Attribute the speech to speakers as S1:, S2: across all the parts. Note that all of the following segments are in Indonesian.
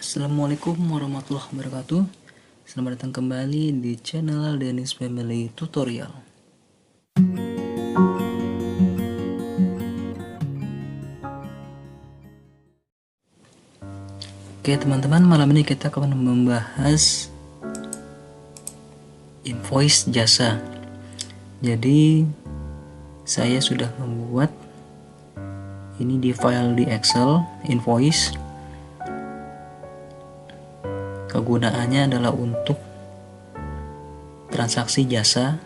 S1: Assalamualaikum warahmatullahi wabarakatuh. Selamat datang kembali di channel Dennis Family Tutorial. Oke teman-teman, malam ini kita akan membahas invoice jasa. Jadi saya sudah membuat ini di file di Excel invoice. Kegunaannya adalah untuk transaksi jasa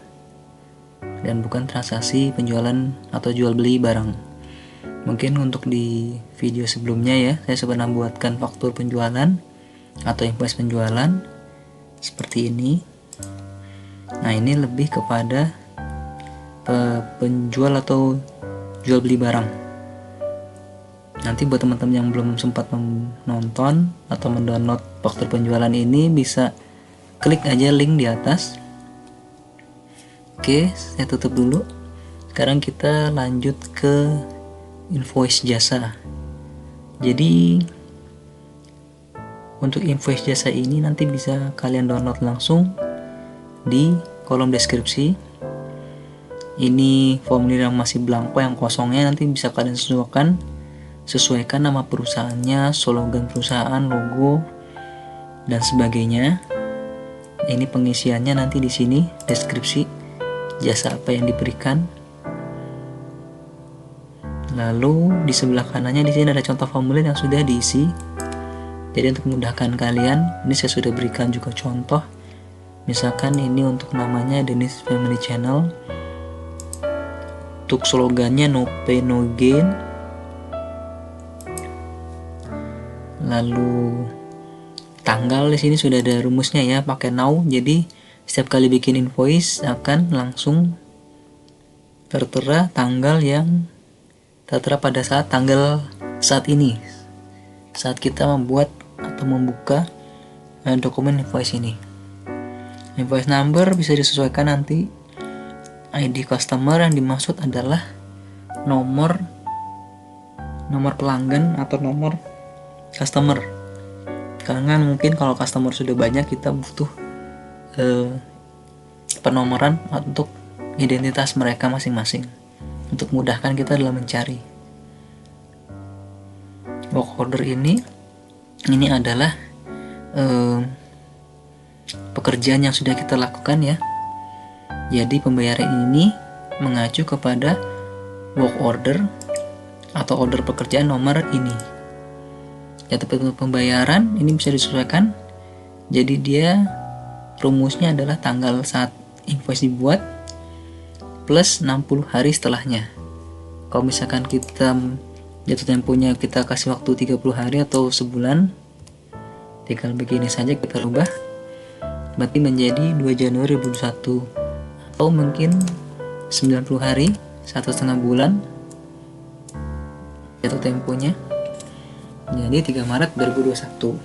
S1: dan bukan transaksi penjualan atau jual beli barang. Mungkin untuk di video sebelumnya ya, saya sudah membuatkan faktur penjualan atau invoice penjualan seperti ini. Nah, ini lebih kepada penjual atau jual beli barang. Nanti buat teman-teman yang belum sempat menonton atau mendownload faktur penjualan ini, bisa klik aja link di atas. Oke, saya tutup dulu. Sekarang kita lanjut ke invoice jasa. Jadi untuk invoice jasa ini nanti bisa kalian download langsung di kolom deskripsi. Ini formulir yang masih blanko, yang kosongnya nanti bisa kalian sesuaikan nama perusahaannya, slogan perusahaan, logo, dan sebagainya. Ini pengisiannya nanti di sini, deskripsi jasa apa yang diberikan. Lalu di sebelah kanannya di sini ada contoh formulir yang sudah diisi. Jadi untuk memudahkan kalian, ini saya sudah berikan juga contoh. Misalkan ini untuk namanya Dennis Family Channel. Untuk slogannya no pain no gain. Lalu tanggal di sini sudah ada rumusnya ya, pakai now. Jadi setiap kali bikin invoice akan langsung tertera tanggal yang tertera pada saat ini, saat kita membuat atau membuka dokumen invoice ini. Invoice number bisa disesuaikan nanti. ID customer yang dimaksud adalah nomor pelanggan atau nomor customer, karena mungkin kalau customer sudah banyak kita butuh penomoran untuk identitas mereka masing-masing untuk mudahkan kita dalam mencari. Work order ini adalah pekerjaan yang sudah kita lakukan ya. Jadi pembayaran ini mengacu kepada work order atau order pekerjaan nomor ini. Tapi untuk pembayaran ini bisa disesuaikan. Jadi dia rumusnya adalah tanggal saat invoice dibuat plus 60 hari setelahnya. Kalau misalkan kita jatuh temponya kita kasih waktu 30 hari atau sebulan, tinggal begini saja kita rubah, berarti menjadi 2 Januari 2021, atau mungkin 90 hari, 1,5 bulan jatuh temponya, jadi 3 Maret 2021.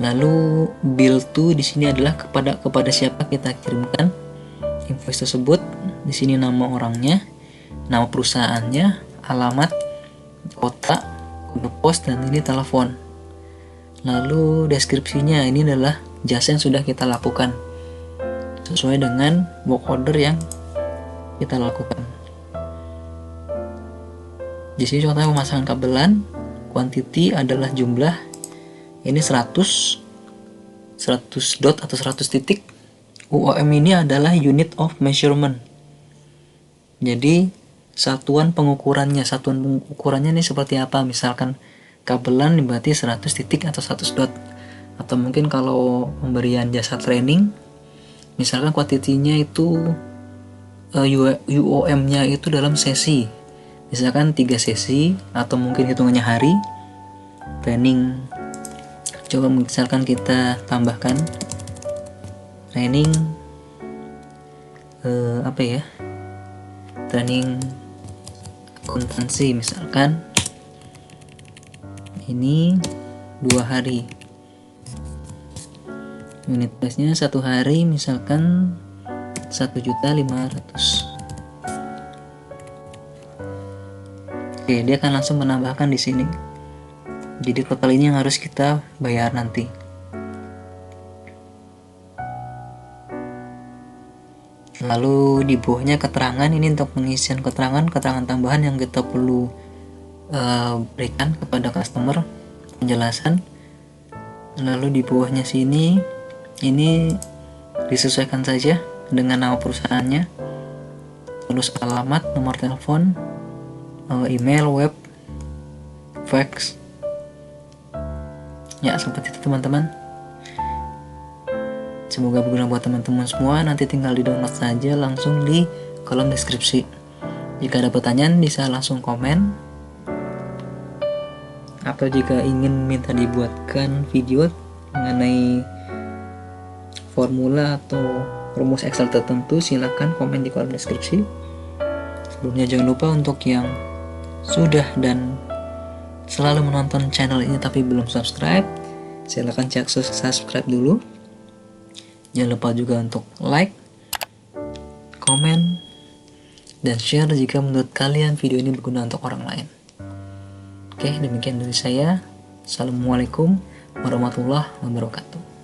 S1: Lalu bill to di sini adalah kepada siapa kita kirimkan invoice tersebut. Di sini nama orangnya, nama perusahaannya, alamat, kota, kode pos, dan ini telepon. Lalu deskripsinya, ini adalah jasa yang sudah kita lakukan sesuai dengan work order yang kita lakukan. Di sini contohnya pemasangan kabelan. Quantity adalah jumlah, ini 100 dot atau 100 titik. UOM ini adalah unit of measurement. Jadi satuan pengukurannya ini seperti apa? Misalkan kabelan berarti 100 titik atau 100 dot. Atau mungkin kalau pemberian jasa training, misalkan kuantitinya itu UOM-nya itu dalam sesi. Misalkan 3 sesi atau mungkin hitungannya hari training. Coba misalkan kita tambahkan training training akuntansi, misalkan ini 2 hari, unit price-nya 1 hari misalkan 1.500.000. Oke, dia akan langsung menambahkan di sini Jadi total ini yang harus kita bayar nanti. Lalu di bawahnya keterangan, ini untuk pengisian keterangan tambahan yang kita perlu berikan kepada customer, penjelasan. Lalu di bawahnya sini ini disesuaikan saja dengan nama perusahaannya, terus alamat, nomor telepon, email, web, fax ya, seperti itu teman-teman. Semoga berguna buat teman-teman semua. Nanti tinggal di download saja langsung di kolom deskripsi. Jika ada pertanyaan bisa langsung komen, atau jika ingin minta dibuatkan video mengenai formula atau rumus Excel tertentu, silahkan komen di kolom deskripsi. Sebelumnya jangan lupa untuk yang sudah dan selalu menonton channel ini tapi belum subscribe, silahkan cek subscribe dulu. Jangan lupa juga untuk like, komen, dan share jika menurut kalian video ini berguna untuk orang lain. Oke, demikian dari saya. Assalamualaikum warahmatullahi wabarakatuh.